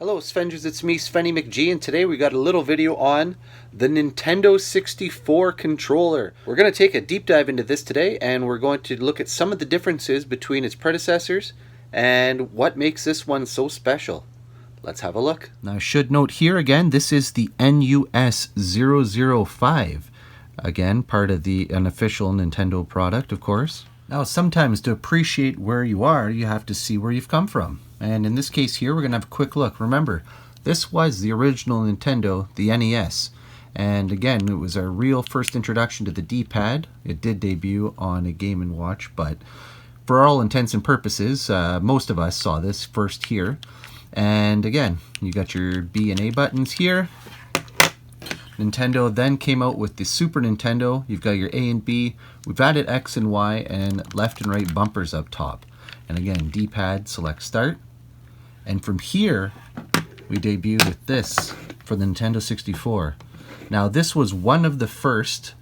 Hello Sven-gers, it's me Svenny McG, and today we got a little video on the Nintendo 64 controller. We're going to take a deep dive into this today, and we're going to look at some of the differences between its predecessors and what makes this one so special. Let's have a look. Now I should note here again, this is the NUS 005. Again, part of the unofficial Nintendo product, of course. Now sometimes to appreciate where you are, you have to see where you've come from. And in this case here, we're going to have a quick look. Remember, this was the original Nintendo, the NES. And again, it was our real first introduction to the D-pad. It did debut on a Game & Watch, but for all intents and purposes, most of us saw this first here. And again, you got your B and A buttons here. Nintendo then came out with the Super Nintendo. You've got your A and B. We've added X and Y and left and right bumpers up top. And again, D-pad, select start. And from here, we debut with this for the Nintendo 64. Now, this was one of the first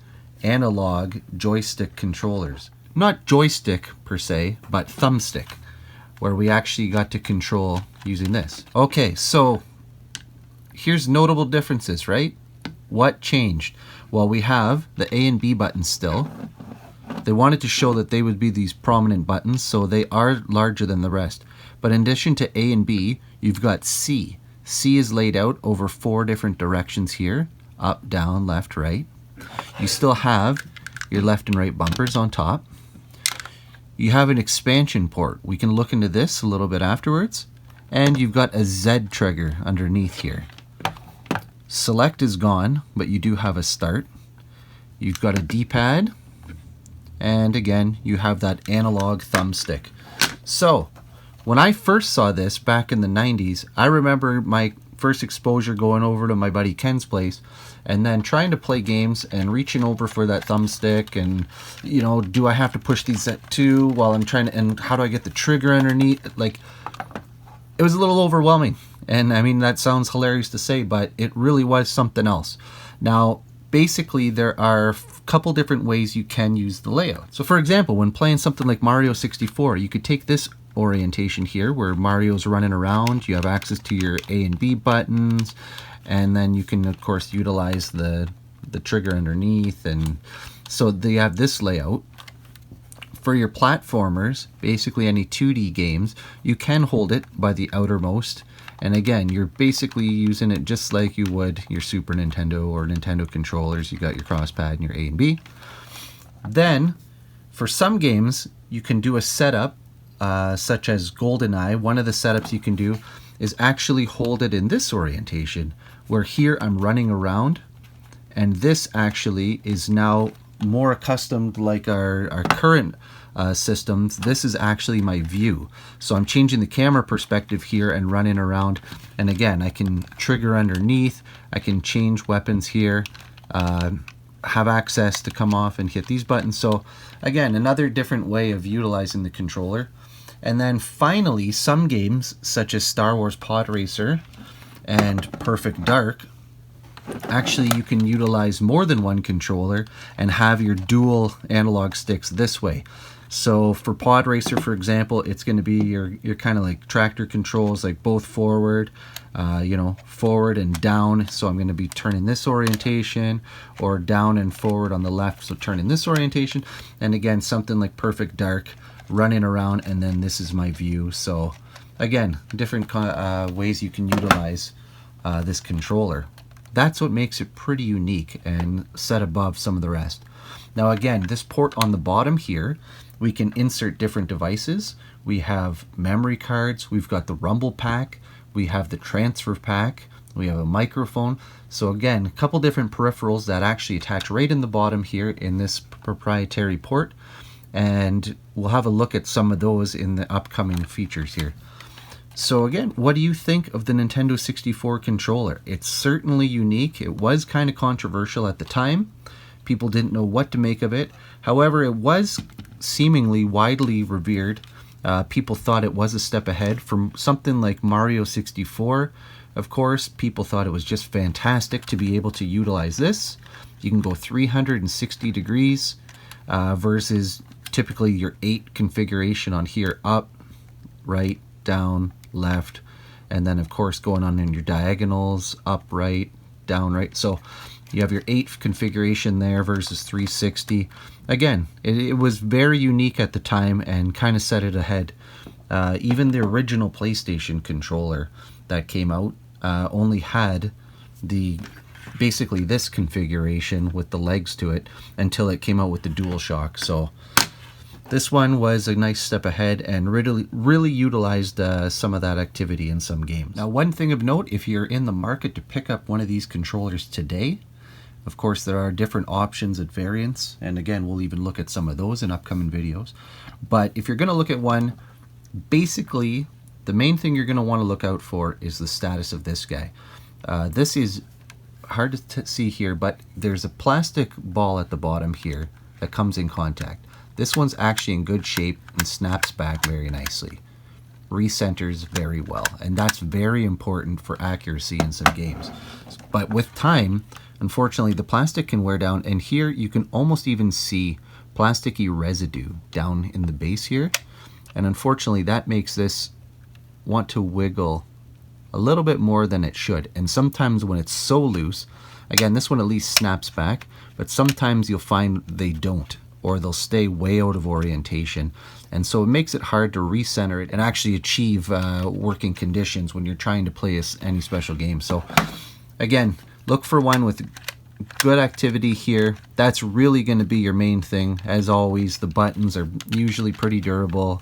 analog joystick controllers. Not joystick per se, but thumbstick, where we actually got to control using this. Okay, so here's notable differences, right? What changed? Well, we have the A and B buttons still. They wanted to show that they would be these prominent buttons, so they are larger than the rest. But in addition to A and B, you've got C. C is laid out over 4 different directions here. Up, down, left, right. You still have your left and right bumpers on top. You have an expansion port. We can look into this a little bit afterwards. And you've got a Z trigger underneath here. Select is gone, but you do have a start. You've got a D-pad. And again, you have that analog thumbstick. So, when I first saw this back in the 90s, I remember my first exposure going over to my buddy Ken's place and then trying to play games and reaching over for that thumbstick and, you know, do I have to push these at 2 while I'm trying to, and how do I get the trigger underneath? Like, it was a little overwhelming. And I mean, that sounds hilarious to say, but it really was something else. Now, basically, there are a couple different ways you can use the layout. So for example, when playing something like Mario 64, you could take this orientation here where Mario's running around. You have access to your A and B buttons, and then you can, of course, utilize the trigger underneath. And so they have this layout. For your platformers, basically any 2D games, you can hold it by the outermost. And again, you're basically using it just like you would your Super Nintendo or Nintendo controllers. You got your cross pad and your A and B. Then, for some games, you can do a setup, such as GoldenEye. One of the setups you can do is actually hold it in this orientation, where here I'm running around, and this actually is now more accustomed like our current systems. This is actually my view. So I'm changing the camera perspective here and running around. And again, I can trigger underneath. I can change weapons here. Have access to come off and hit these buttons. So again, another different way of utilizing the controller. And then finally, some games such as Star Wars Pod Racer and Perfect Dark, actually you can utilize more than one controller and have your dual analog sticks this way. So for Pod Racer, for example, it's going to be your kind of like tractor controls, like both forward, forward and down. So I'm going to be turning this orientation, or down and forward on the left, so turning this orientation. And again, something like Perfect Dark, running around, and then this is my view. So again, different ways you can utilize this controller. That's what makes it pretty unique and set above some of the rest. Now again, this port on the bottom here, we can insert different devices. We have memory cards, we've got the rumble pack, we have the transfer pack, we have a microphone. So again, a couple different peripherals that actually attach right in the bottom here in this proprietary port. And we'll have a look at some of those in the upcoming features here. So again, what do you think of the Nintendo 64 controller? It's certainly unique. It was kind of controversial at the time. People didn't know what to make of it. However, it was seemingly widely revered. People thought it was a step ahead from something like Mario 64. Of course, people thought it was just fantastic to be able to utilize this. You can go 360 degrees versus typically your 8 configuration on here: up, right, down, left, and then of course going on in your diagonals, upright, downright. So you have your 8 configuration there versus 360. Again, it was very unique at the time and kind of set it ahead. Even the original PlayStation controller that came out only had basically this configuration with the legs to it until it came out with the DualShock. So this one was a nice step ahead and really utilized some of that activity in some games. Now, one thing of note, if you're in the market to pick up one of these controllers today, of course there are different options and variants, and again we'll even look at some of those in upcoming videos. But if you're going to look at one, basically the main thing you're going to want to look out for is the status of this guy. This is hard to see here, but there's a plastic ball at the bottom here that comes in contact. This one's actually in good shape and snaps back very nicely. Recenters very well, and that's very important for accuracy in some games. But with time, unfortunately, the plastic can wear down, and here you can almost even see plasticky residue down in the base here, and unfortunately that makes this want to wiggle a little bit more than it should. And sometimes when it's so loose, again, this one at least snaps back, but sometimes you'll find they don't, or they'll stay way out of orientation, and so it makes it hard to recenter it and actually achieve working conditions when you're trying to play any special game. So again, look for one with good activity here. That's really going to be your main thing. As always, the buttons are usually pretty durable.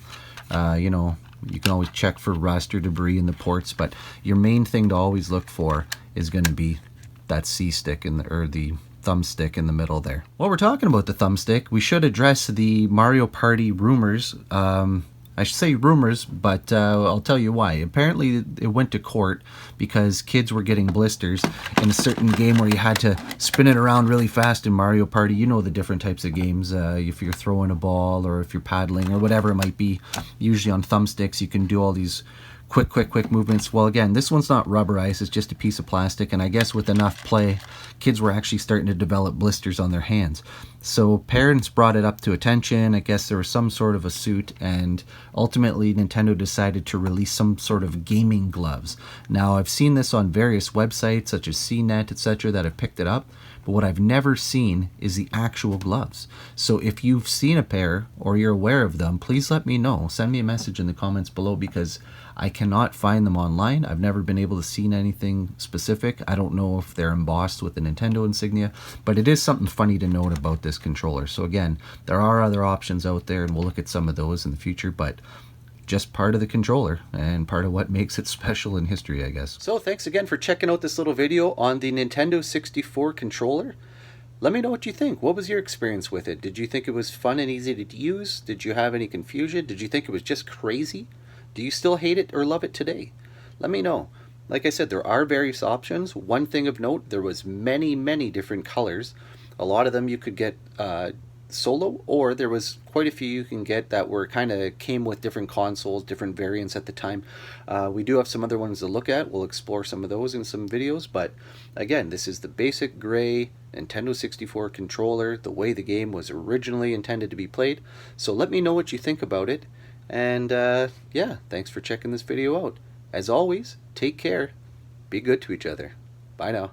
You know, you can always check for rust or debris in the ports, but your main thing to always look for is going to be that C-stick or the thumbstick in the middle there. While we're talking about the thumbstick, we should address the Mario Party rumors. I should say rumors, but I'll tell you why. Apparently it went to court because kids were getting blisters in a certain game where you had to spin it around really fast in Mario Party. You know the different types of games. If you're throwing a ball or if you're paddling or whatever it might be, usually on thumbsticks you can do all these quick movements. Well, again, this one's not rubberized, it's just a piece of plastic, and I guess with enough play, kids were actually starting to develop blisters on their hands. So parents brought it up to attention. I guess there was some sort of a suit, and ultimately Nintendo decided to release some sort of gaming gloves. Now, I've seen this on various websites such as CNET, etc., that have picked it up, but what I've never seen is the actual gloves. So if you've seen a pair or you're aware of them, please let me know. Send me a message in the comments below, because I cannot find them online. I've never been able to see anything specific. I don't know if they're embossed with the Nintendo insignia, but it is something funny to note about this controller. So again, there are other options out there, and we'll look at some of those in the future, but just part of the controller and part of what makes it special in history, I guess. So thanks again for checking out this little video on the Nintendo 64 controller. Let me know what you think. What was your experience with it? Did you think it was fun and easy to use? Did you have any confusion? Did you think it was just crazy? Do you still hate it or love it today? Let me know. Like I said, there are various options. One thing of note, there was many different colors. A lot of them you could get solo, or there was quite a few you can get that were kind of came with different consoles, different variants at the time. We do have some other ones to look at. We'll explore some of those in some videos, but again, this is the basic gray Nintendo 64 controller, the way the game was originally intended to be played. So let me know what you think about it. And yeah, thanks for checking this video out. As always, take care, be good to each other. Bye now.